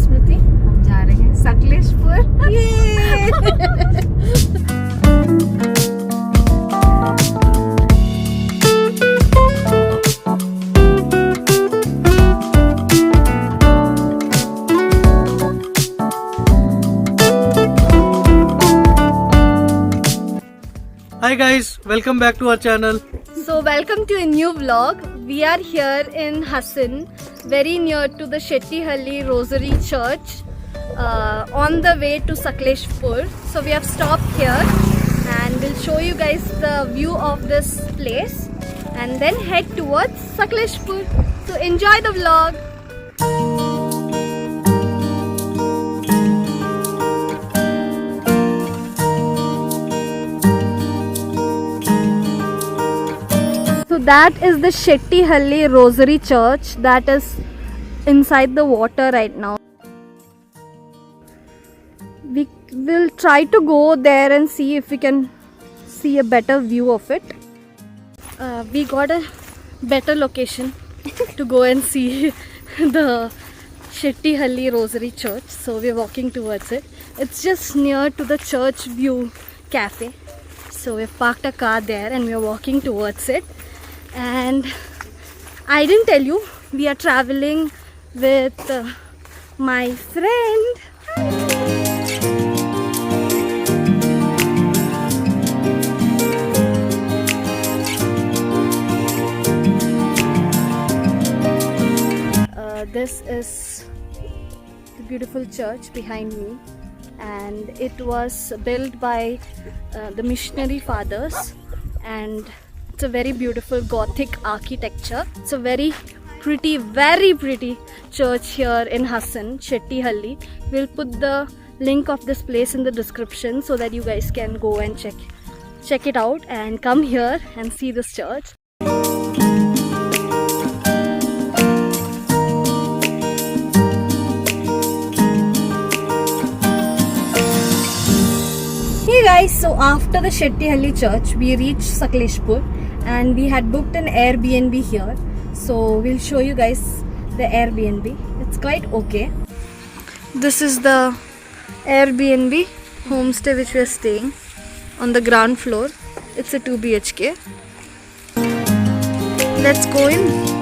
स्मृति? हम जा रहे हैं सकलेशपुर। ये Hi guys, welcome back to our channel. So welcome to a new vlog. We are here in Hassan, very near to the Shettihalli Rosary Church, on the way to Sakleshpur. So we have stopped here and we'll show you guys the view of this place and then head towards Sakleshpur. So enjoy the vlog. So that is the Shettihalli Rosary Church that is inside the water right now. We will try to go there and see if we can see a better view of it. We got a better location to go and see the Shettihalli Rosary Church. So we're walking towards it. It's just near to the Church View Cafe. So we've parked a car there and we're walking towards it. And I didn't tell you, we are traveling with my friend. This is the beautiful church behind me, and it was built by the missionary fathers, and it's a very beautiful Gothic architecture. It's a very pretty church here in Hassan, Shettihalli. We'll put the link of this place in the description so that you guys can go and check it out and come here and see this church. Hey guys, so after the Shettihalli church, we reached Sakleshpur and we had booked an Airbnb here. So we'll show you guys the Airbnb. It's quite okay. This is the Airbnb homestay which we are staying on the ground floor. It's a 2 BHK. Let's go in.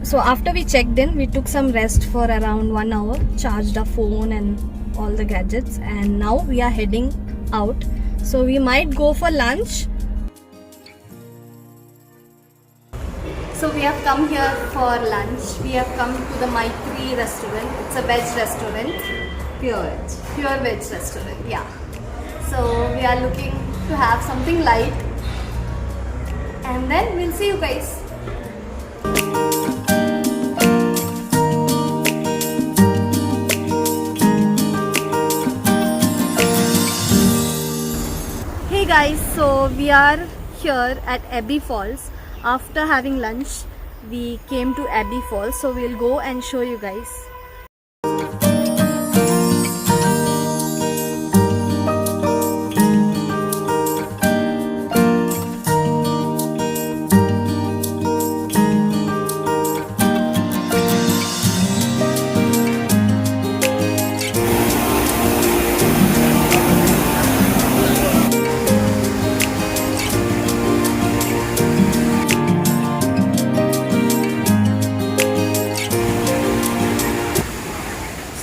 So after we checked in, we took some rest for around 1 hour, charged our phone and all the gadgets, and now we are heading out. So we might go for lunch. So we have come here for lunch. We have come to the Maitri restaurant. It's a veg restaurant, pure veg restaurant, yeah. So we are looking to have something light and then we'll see you guys. Hey guys, so we are here at Abbey Falls. After having lunch, we came to Abbey Falls, so we'll go and show you guys.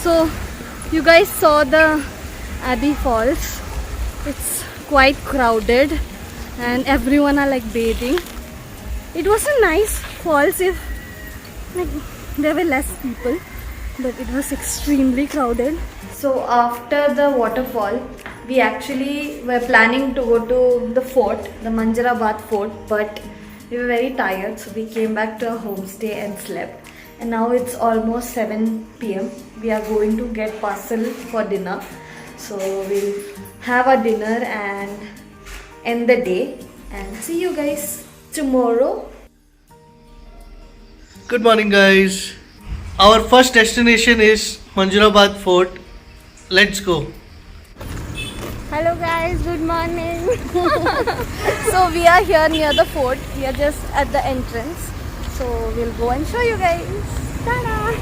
So you guys saw the Abbey Falls. It's quite crowded and everyone are like bathing. It was a nice falls if like there were less people, but it was extremely crowded. So after the waterfall, we actually were planning to go to the fort, the Manjarabad fort, but we were very tired, so we came back to our homestay and slept. And now it's almost 7 PM. We are going to get parcel for dinner. So we'll have our dinner and end the day and see you guys tomorrow. Good morning guys. Our first destination is Manjarabad Fort. Let's go. Hello guys, good morning. So we are here near the fort. We are just at the entrance. So we'll go and show you guys. Ta-da!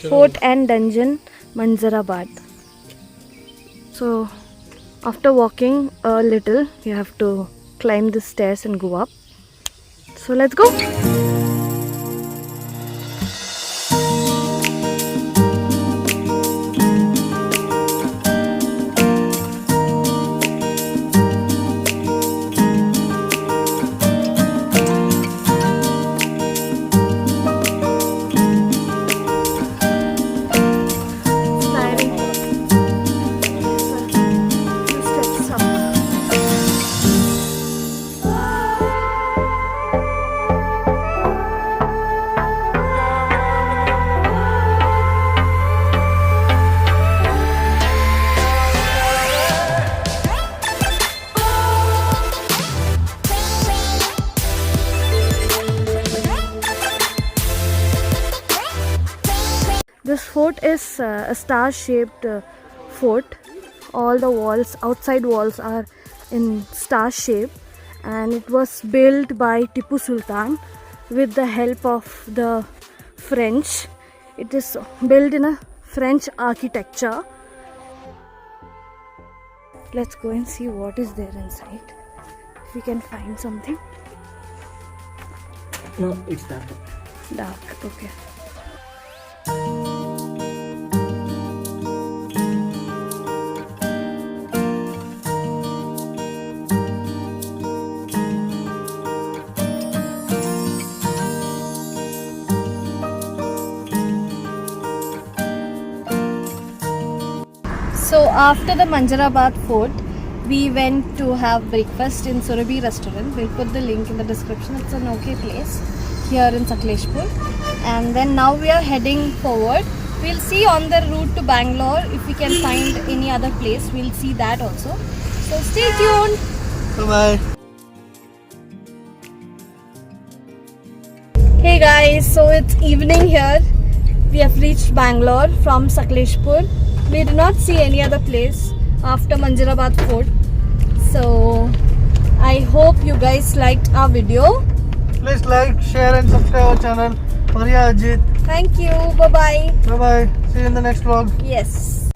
Fort and Dungeon, Manzarabad. So after walking a little, you have to climb the stairs and go up. So let's go. This fort is a star-shaped fort. All the walls, outside walls, are in star shape, and it was built by Tipu Sultan with the help of the French. It is built in a French architecture. Let's go and see what is there inside. If we can find something. No, it's dark. Dark, okay. So after the Manzarabad fort, we went to have breakfast in Surabhi restaurant. We'll put the link in the description. It's an okay place here in Sakleshpur. And then now we are heading forward. We'll see on the route to Bangalore if we can find any other place. We'll see that also. So stay tuned. Bye-bye. Hey guys, so it's evening here. We have reached Bangalore from Sakleshpur. We did not see any other place after Manzarabad fort. So I hope you guys liked our video. Please like, share and subscribe our channel. Maria Ajit. Thank you. Bye bye. Bye-bye. See you in the next vlog. Yes.